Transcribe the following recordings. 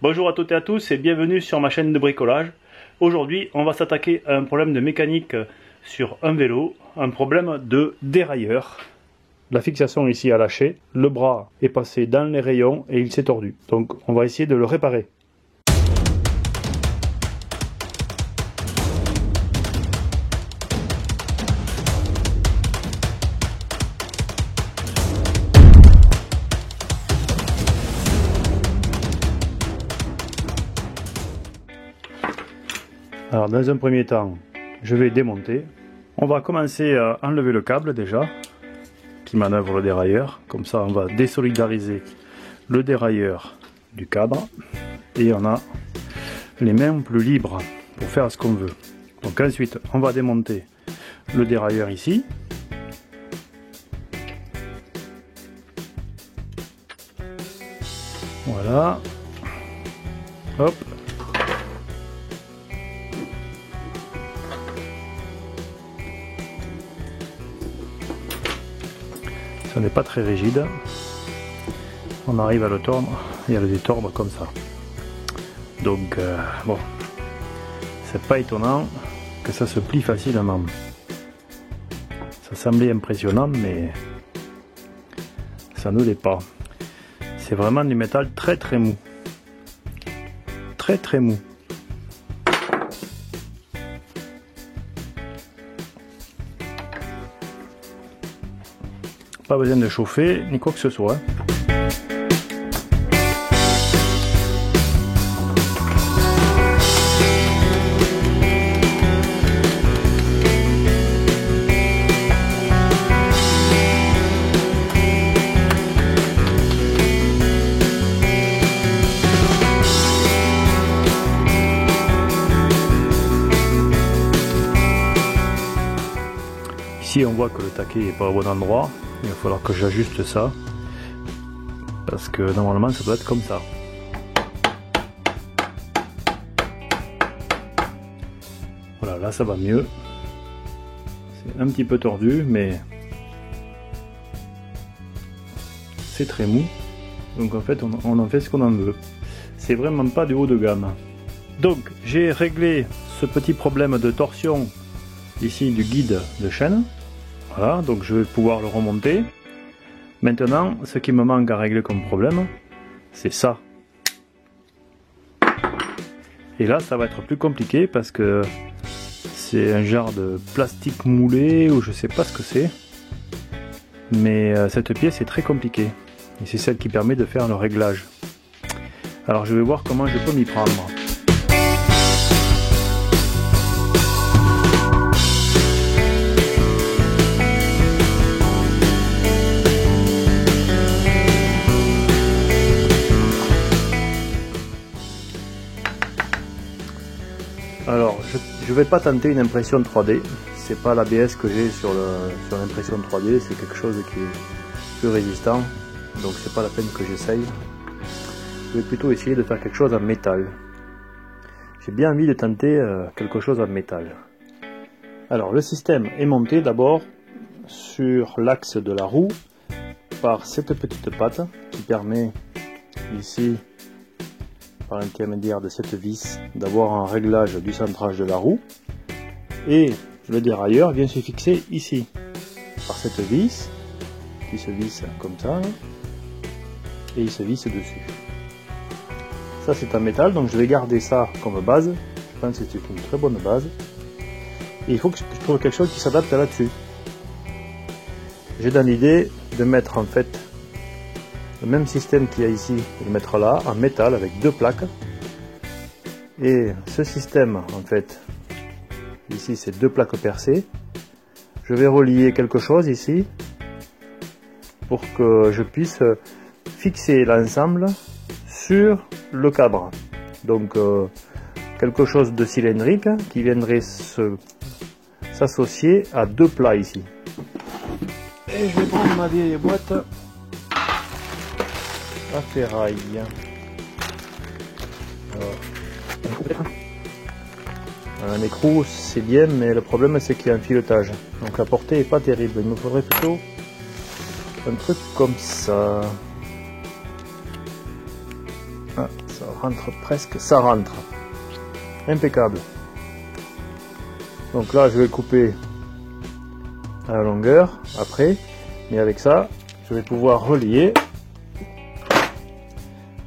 Bonjour à toutes et à tous et bienvenue sur ma chaîne de bricolage. Aujourd'hui on va s'attaquer à un problème de mécanique sur un vélo, un problème de dérailleur. La fixation ici a lâché, le bras est passé dans les rayons et il s'est tordu. Donc on va essayer de le réparer. Alors dans un premier temps, je vais démonter. On va commencer à enlever le câble déjà, qui manœuvre le dérailleur. Comme ça on va désolidariser le dérailleur du cadre. Et on a les mains plus libres pour faire ce qu'on veut. Donc ensuite on va démonter le dérailleur ici. Voilà. Hop. Ça n'est pas très rigide. On arrive à le tordre et à le détordre comme ça. Donc bon, c'est pas étonnant que ça se plie facilement. Ça semblait impressionnant, mais ça ne l'est pas. C'est vraiment du métal très très mou. Très très mou. Pas besoin de chauffer ni quoi que ce soit. Ici on voit que le taquet n'est pas au bon endroit. Il va falloir que j'ajuste ça, parce que normalement ça doit être comme ça. Voilà, là ça va mieux. C'est un petit peu tordu, mais c'est très mou. Donc en fait on en fait ce qu'on en veut. C'est vraiment pas du haut de gamme. Donc j'ai réglé ce petit problème de torsion ici du guide de chaîne. Voilà, donc je vais pouvoir le remonter. Maintenant, ce qui me manque à régler comme problème, c'est ça. Et là, ça va être plus compliqué parce que c'est un genre de plastique moulé ou je sais pas ce que c'est. Mais cette pièce est très compliquée. Et c'est celle qui permet de faire le réglage. Alors je vais voir comment je peux m'y prendre. Alors, je vais pas tenter une impression 3D, c'est pas l'ABS que j'ai sur l'impression 3D, c'est quelque chose qui est plus résistant, donc c'est pas la peine que j'essaye. Je vais plutôt essayer de faire quelque chose en métal. J'ai bien envie de tenter quelque chose en métal. Alors, le système est monté d'abord sur l'axe de la roue par cette petite patte qui permet ici, par l'intermédiaire de cette vis, d'avoir un réglage du centrage de la roue, et le dérailleur vient se fixer ici par cette vis qui se visse comme ça et il se visse dessus. Ça c'est en métal, donc je vais garder ça comme base. Je pense que c'est une très bonne base et il faut que je trouve quelque chose qui s'adapte là-dessus. J'ai dans l'idée de mettre en fait le même système qu'il y a ici, de le mettre là, en métal, avec deux plaques. Et ce système, en fait, ici c'est deux plaques percées. Je vais relier quelque chose ici, pour que je puisse fixer l'ensemble sur le cadre. Donc quelque chose de cylindrique qui viendrait s'associer à deux plats ici. Et je vais prendre ma vieille boîte à ferraille. Un écrou c'est bien, mais le problème c'est qu'il y a un filetage, donc la portée est pas terrible. Il me faudrait plutôt un truc comme ça. Ah, ça rentre presque, ça rentre. Impeccable. Donc là je vais couper à la longueur après, mais avec ça je vais pouvoir relier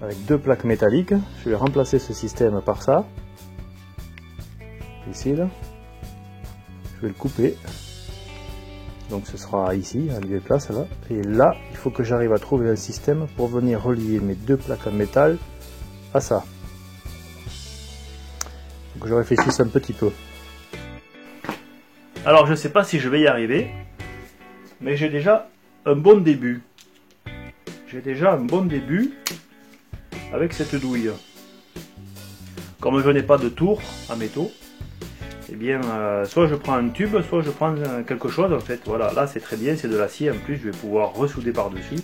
avec deux plaques métalliques. Je vais remplacer ce système par ça. Ici là. Je vais le couper. Donc ce sera ici, à lieu de place là. Et là, il faut que j'arrive à trouver un système pour venir relier mes deux plaques en métal à ça. Donc je réfléchisse un petit peu. Alors je ne sais pas si je vais y arriver, mais j'ai déjà un bon début. J'ai déjà un bon début avec cette douille. Comme je n'ai pas de tour à métaux, eh bien, soit je prends un tube, soit je prends quelque chose en fait. Voilà, là c'est très bien, c'est de l'acier en plus, je vais pouvoir ressouder par-dessus.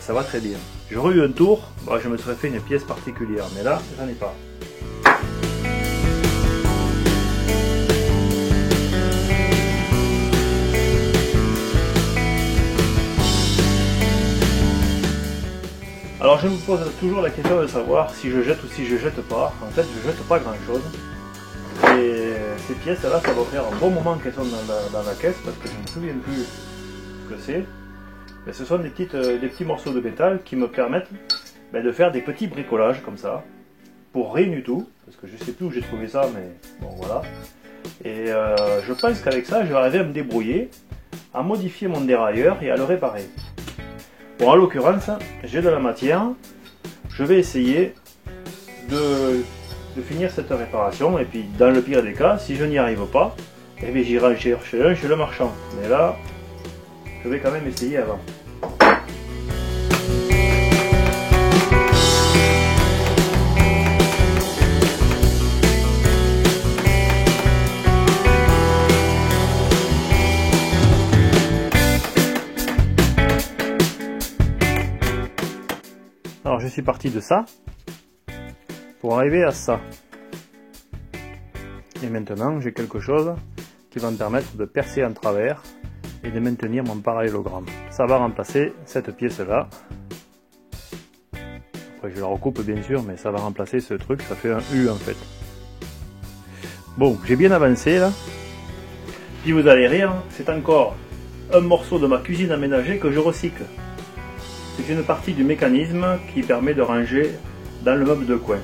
Ça va très bien. J'aurais eu un tour, bah, je me serais fait une pièce particulière, mais là, j'en ai pas. Alors je me pose toujours la question de savoir si je jette ou si je jette pas. En fait, je jette pas grand chose. Et ces pièces là, ça va faire un bon moment qu'elles sont dans la caisse parce que je ne me souviens plus ce que c'est. Mais ce sont des petits morceaux de métal qui me permettent de faire des petits bricolages comme ça. Pour rien du tout. Parce que je sais plus où j'ai trouvé ça, mais bon voilà. Et je pense qu'avec ça, je vais arriver à me débrouiller, à modifier mon dérailleur et à le réparer. Bon, en l'occurrence, j'ai de la matière. Je vais essayer de finir cette réparation. Et puis, dans le pire des cas, si je n'y arrive pas, eh bien, j'irai chercher un chez le marchand. Mais là, je vais quand même essayer avant. Alors je suis parti de ça pour arriver à ça. Et maintenant j'ai quelque chose qui va me permettre de percer en travers et de maintenir mon parallélogramme. Ça va remplacer cette pièce là. Après je la recoupe bien sûr, mais ça va remplacer ce truc, ça fait un U en fait. Bon, j'ai bien avancé là. Puis vous allez rire, c'est encore un morceau de ma cuisine aménagée que je recycle. C'est une partie du mécanisme qui permet de ranger dans le meuble de coin.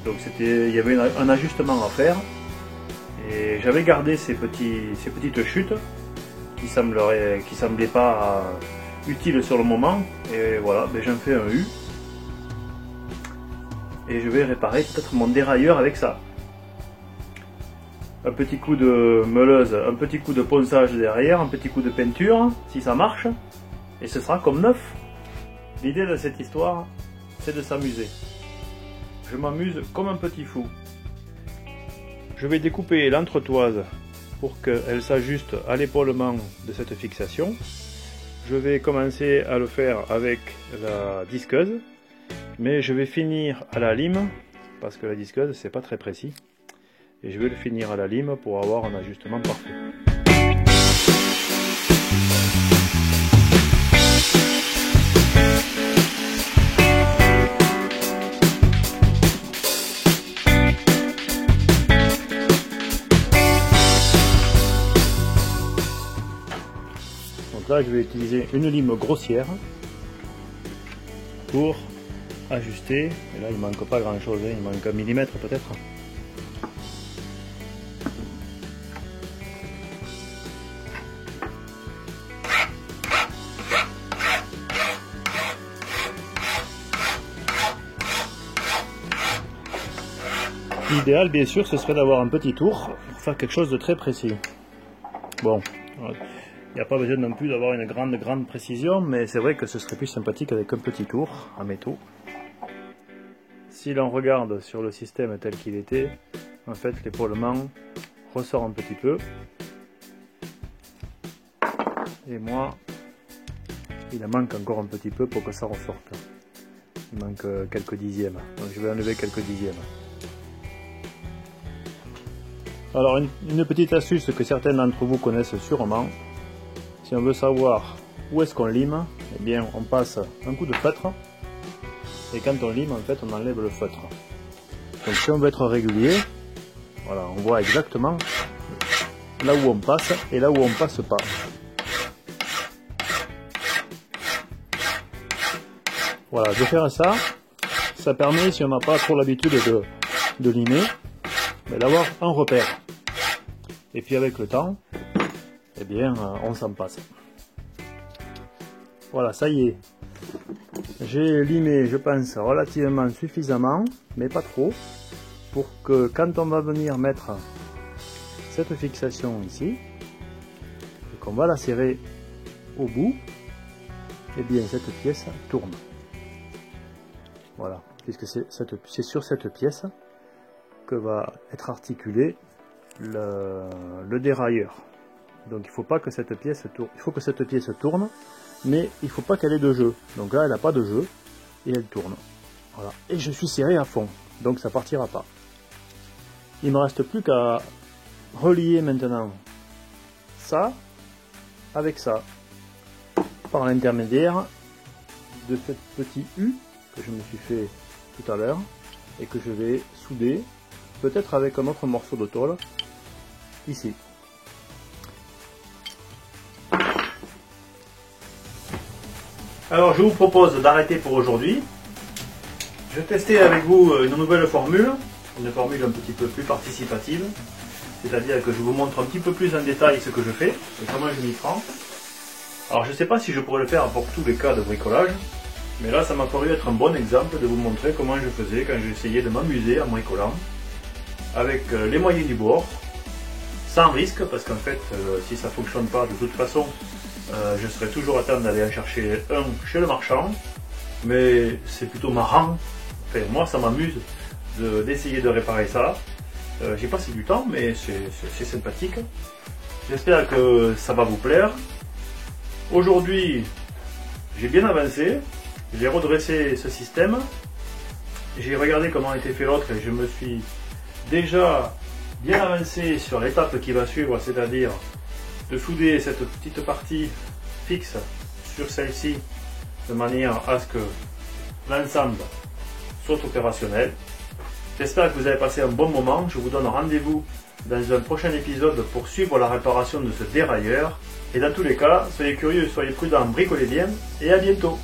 Donc il y avait un ajustement à faire et j'avais gardé ces petites chutes qui semblaient pas utiles sur le moment, et voilà, j'en fais un U et je vais réparer peut-être mon dérailleur avec ça. Un petit coup de meuleuse, un petit coup de ponçage derrière, un petit coup de peinture si ça marche, et ce sera comme neuf. L'idée de cette histoire, c'est de s'amuser. Je m'amuse comme un petit fou. Je vais découper l'entretoise pour qu'elle s'ajuste à l'épaulement de cette fixation. Je vais commencer à le faire avec la disqueuse, mais je vais finir à la lime, parce que la disqueuse c'est pas très précis. Et je vais le finir à la lime pour avoir un ajustement parfait. Donc là je vais utiliser une lime grossière pour ajuster. Et là il manque pas grand chose, il manque 1 millimètre peut-être. L'idéal, bien sûr, ce serait d'avoir un petit tour pour faire quelque chose de très précis. Bon, il n'y a pas besoin non plus d'avoir une grande précision, mais c'est vrai que ce serait plus sympathique avec un petit tour en métaux. Si l'on regarde sur le système tel qu'il était, en fait, l'épaulement ressort un petit peu. Et moi, il manque encore un petit peu pour que ça ressorte. Il manque quelques dixièmes, donc je vais enlever quelques dixièmes. Alors une petite astuce que certains d'entre vous connaissent sûrement, si on veut savoir où est-ce qu'on lime, eh bien on passe un coup de feutre et quand on lime, en fait, on enlève le feutre. Donc si on veut être régulier, voilà, on voit exactement là où on passe et là où on passe pas. Voilà, de faire ça, ça permet, si on n'a pas trop l'habitude de limer, d'avoir un repère. Et puis avec le temps, eh bien, on s'en passe. Voilà, ça y est. J'ai limé, je pense, relativement suffisamment, mais pas trop, pour que quand on va venir mettre cette fixation ici, et qu'on va la serrer au bout, eh bien cette pièce tourne. Voilà, puisque c'est sur cette pièce que va être articulé le dérailleur. Donc il faut pas que cette pièce tourne. Il faut que cette pièce tourne, mais il faut pas qu'elle ait de jeu. Donc là, elle n'a pas de jeu et elle tourne. Voilà. Et je suis serré à fond, donc ça partira pas. Il me reste plus qu'à relier maintenant ça avec ça par l'intermédiaire de ce petit U que je me suis fait tout à l'heure et que je vais souder peut-être avec un autre morceau de tôle ici. Alors je vous propose d'arrêter pour aujourd'hui. Je vais tester avec vous une nouvelle formule, une formule un petit peu plus participative, c'est-à-dire que je vous montre un petit peu plus en détail ce que je fais et comment je m'y prends. Alors je ne sais pas si je pourrais le faire pour tous les cas de bricolage, mais là ça m'a paru être un bon exemple de vous montrer comment je faisais quand j'essayais de m'amuser en bricolant avec les moyens du bord, sans risque, parce qu'en fait si ça ne fonctionne pas de toute façon, je serai toujours à temps d'aller en chercher un chez le marchand, mais c'est plutôt marrant, enfin moi ça m'amuse d'essayer de réparer ça. J'ai passé du temps, mais c'est sympathique. J'espère que ça va vous plaire. Aujourd'hui, j'ai bien avancé, j'ai redressé ce système, j'ai regardé comment était fait l'autre et je me suis déjà bien avancé sur l'étape qui va suivre, c'est-à-dire de souder cette petite partie fixe sur celle-ci de manière à ce que l'ensemble soit opérationnel. J'espère que vous avez passé un bon moment. Je vous donne rendez-vous dans un prochain épisode pour suivre la réparation de ce dérailleur. Et dans tous les cas, soyez curieux, soyez prudents, bricolez bien et à bientôt.